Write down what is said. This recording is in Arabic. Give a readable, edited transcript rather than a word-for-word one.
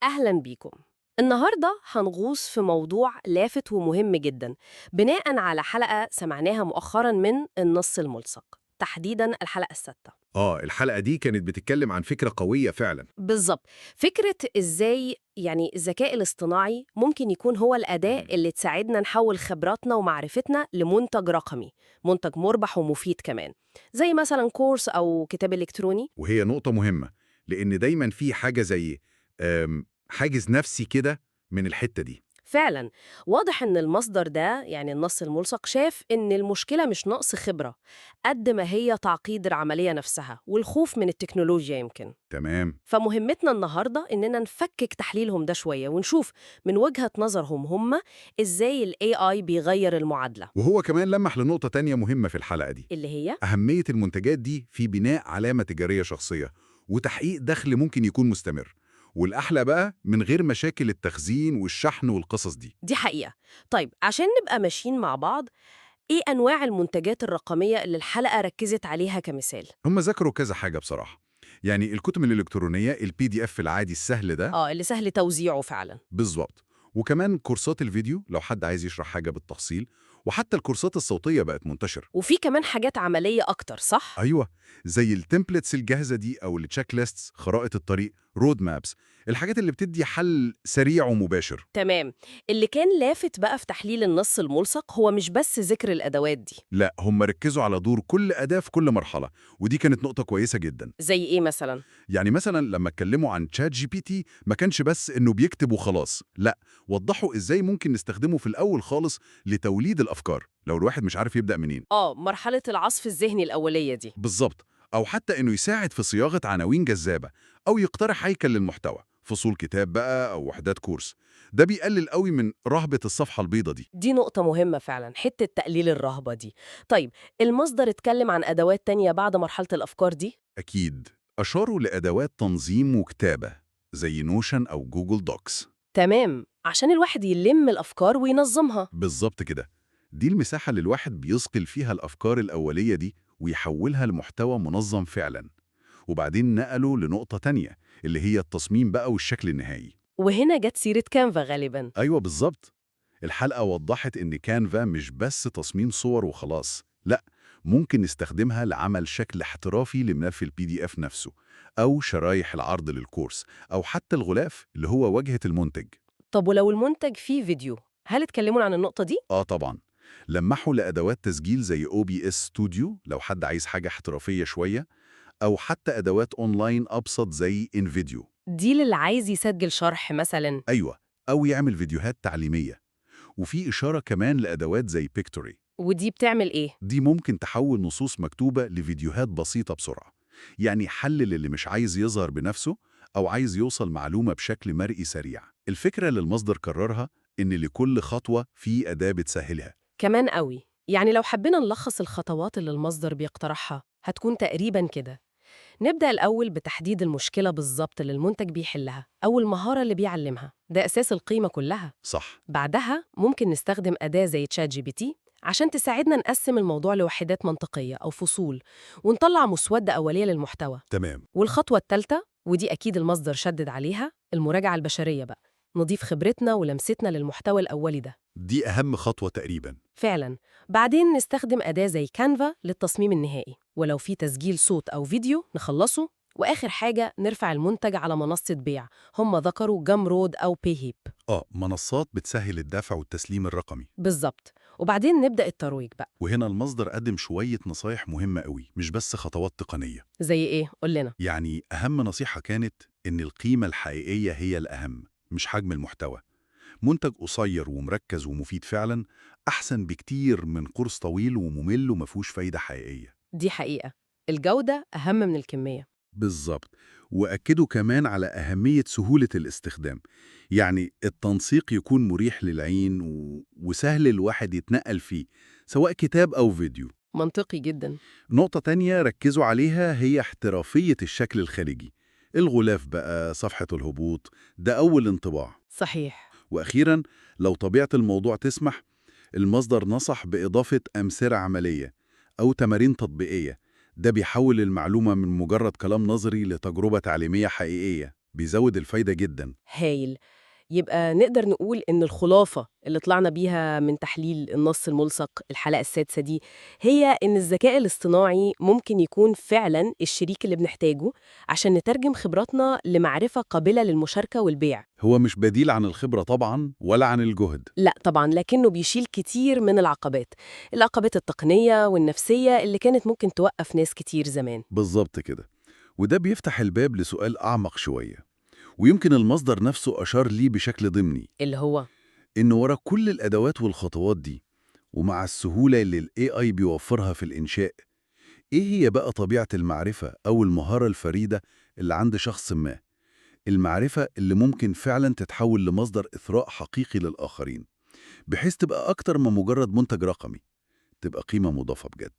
أهلا بيكم. النهاردة هنغوص في موضوع لافت ومهم جدا، بناء على حلقة سمعناها مؤخرا من النص الملصق، تحديدا الحلقة السادسة. الحلقة دي كانت بتتكلم عن فكرة قوية فعلا. بالظبط. فكرة إزاي الذكاء الاصطناعي ممكن يكون هو الأداة مم. اللي تساعدنا نحول خبراتنا ومعرفتنا لمنتج رقمي، منتج مربح ومفيد كمان، زي مثلا كورس أو كتاب إلكتروني. وهي نقطة مهمة، لأن دايما في حاجة زي حاجز نفسي كده من الحتة دي. فعلا، واضح ان المصدر ده النص الملصق شاف ان المشكلة مش نقص خبرة قد ما هي تعقيد العملية نفسها والخوف من التكنولوجيا يمكن. تمام. فمهمتنا النهاردة اننا نفكك تحليلهم ده شوية ونشوف من وجهة نظرهم هم ازاي ال AI بيغير المعادلة. وهو كمان لمح لنقطة تانية مهمة في الحلقة دي، اللي هي أهمية المنتجات دي في بناء علامة تجارية شخصية وتحقيق دخل ممكن يكون مستمر، والأحلى بقى من غير مشاكل التخزين والشحن والقصص دي. دي حقيقة. طيب عشان نبقى ماشيين مع بعض، ايه انواع المنتجات الرقمية اللي الحلقة ركزت عليها كمثال؟ هم ذكروا كذا حاجة بصراحة، يعني الكتب الإلكترونية PDF العادي السهل ده. اللي سهل توزيعه فعلا. بالظبط. وكمان كورسات الفيديو لو حد عايز يشرح حاجة بالتفصيل، وحتى الكورسات الصوتية بقت منتشرة. وفي كمان حاجات عملية أكتر، صح؟ أيوة، زي التمبلتس الجاهزة دي أو التشيك ليستس، خرائط الطريق، رود مابس، الحاجات اللي بتدي حل سريع ومباشر. تمام. اللي كان لافت بقى في تحليل النص الملصق هو مش بس ذكر الأدوات دي. لا، هم ركزوا على دور كل أداة في كل مرحلة، ودي كانت نقطة كويسة جدا. زي إيه مثلا؟ يعني مثلا لما اتكلموا عن تشات جي بي تي، ما كانش بس إنه بيكتب وخلاص، لا، وضحوا إزاي ممكن نستخدمه في الأول خالص لتوليد الأفكار لو الواحد مش عارف يبدأ منين. مرحلة العصف الذهني الأولية دي. بالظبط. أو حتى إنه يساعد في صياغة عناوين جذابة، أو يقترح هيكل للمحتوى، فصول كتاب بقى أو وحدات كورس. ده بيقلل قوي من رهبة الصفحة البيضة دي. دي نقطة مهمة فعلا، حتة تقليل الرهبة دي. طيب، المصدر اتكلم عن أدوات تانية بعد مرحلة الأفكار دي؟ أكيد. أشاروا لأدوات تنظيم وكتابة زي نوشن أو جوجل دوكس. تمام، عشان الواحد يلم الأفكار وينظمها. بالظبط كده. دي المساحة اللي الواحد بيصقل فيها الأفكار الأولية دي ويحولها لمحتوى منظم فعلا. وبعدين نقلوا لنقطة تانية، اللي هي التصميم بقى والشكل النهائي. وهنا جت سيرة كانفا غالبا. أيوة بالظبط. الحلقة وضحت إن كانفا مش بس تصميم صور وخلاص، لأ، ممكن نستخدمها لعمل شكل احترافي لملف PDF نفسه، أو شرايح العرض للكورس، أو حتى الغلاف اللي هو واجهة المنتج. طب ولو المنتج فيه فيديو، هل اتكلموا عن النقطة دي؟ طبعا. لمحوا لأدوات تسجيل زي OBS Studio لو حد عايز حاجة احترافية شوية، أو حتى أدوات أونلاين أبسط زي InVideo. دي للي عايز يسجل شرح مثلا. أيوة، أو يعمل فيديوهات تعليمية. وفي إشارة كمان لأدوات زي Pictory. ودي بتعمل إيه؟ دي ممكن تحول نصوص مكتوبة لفيديوهات بسيطة بسرعة، يعني حلل اللي مش عايز يظهر بنفسه أو عايز يوصل معلومة بشكل مرئي سريع. الفكرة اللي المصدر كررها إن لكل خطوة في أداة بتسهلها. كمان قوي. يعني لو حبينا نلخص الخطوات اللي المصدر بيقترحها هتكون تقريبا كده: نبدأ الأول بتحديد المشكلة بالظبط اللي المنتج بيحلها أو المهارة اللي بيعلمها، ده أساس القيمة كلها. صح. بعدها ممكن نستخدم أداة زي تشات جي بي تي عشان تساعدنا نقسم الموضوع لوحدات منطقية أو فصول ونطلع مسودة أولية للمحتوى. تمام. والخطوة الثالثة، ودي أكيد المصدر شدد عليها، المراجعة البشرية بقى، نضيف خبرتنا ولمستنا للمحتوى الأولي ده. دي أهم خطوة تقريبا. فعلا. بعدين نستخدم أداة زي كانفا للتصميم النهائي، ولو في تسجيل صوت أو فيديو نخلصه. وآخر حاجة نرفع المنتج على منصة بيع، هم ذكروا جامرود أو بيهيب. منصات بتسهل الدفع والتسليم الرقمي. بالظبط. وبعدين نبدأ الترويج بقى. وهنا المصدر قدم شوية نصايح مهمة قوي، مش بس خطوات تقنية. زي إيه؟ قول لنا. يعني أهم نصيحة كانت إن القيمة الحقيقية هي الأهم، مش حجم المحتوى. منتج قصير ومركز ومفيد فعلا أحسن بكتير من كورس طويل وممل ومفهوش فايدة حقيقية. دي حقيقة، الجودة أهم من الكمية. بالظبط. وأكدوا كمان على أهمية سهولة الاستخدام، يعني التنسيق يكون مريح للعين وسهل الواحد يتنقل فيه، سواء كتاب أو فيديو. منطقي جدا. نقطة تانية ركزوا عليها هي احترافية الشكل الخارجي، الغلاف بقى، صفحة الهبوط، ده أول انطباع. صحيح. وأخيراً، لو طبيعة الموضوع تسمح، المصدر نصح بإضافة أمثلة عملية أو تمارين تطبيقية، ده بيحول المعلومة من مجرد كلام نظري لتجربة تعليمية حقيقية. بيزود الفايدة جدا. هايل. يبقى نقدر نقول إن الخلاصة اللي طلعنا بيها من تحليل النص الملصق الحلقة السادسة دي هي إن الذكاء الاصطناعي ممكن يكون فعلاً الشريك اللي بنحتاجه عشان نترجم خبراتنا لمعرفة قابلة للمشاركة والبيع. هو مش بديل عن الخبرة طبعا ولا عن الجهد. لا طبعاً، لكنه بيشيل كتير من العقبات التقنية والنفسية اللي كانت ممكن توقف ناس كتير زمان. بالظبط كده. وده بيفتح الباب لسؤال أعمق شوية، ويمكن المصدر نفسه أشار ليه بشكل ضمني، اللي هو إن ورا كل الأدوات والخطوات دي ومع السهولة اللي ال AI بيوفرها في الإنشاء، إيه هي بقى طبيعة المعرفة أو المهارة الفريدة اللي عند شخص ما؟ المعرفة اللي ممكن فعلا تتحول لمصدر إثراء حقيقي للآخرين، بحيث تبقى أكتر من مجرد منتج رقمي، تبقى قيمة مضافة بجد.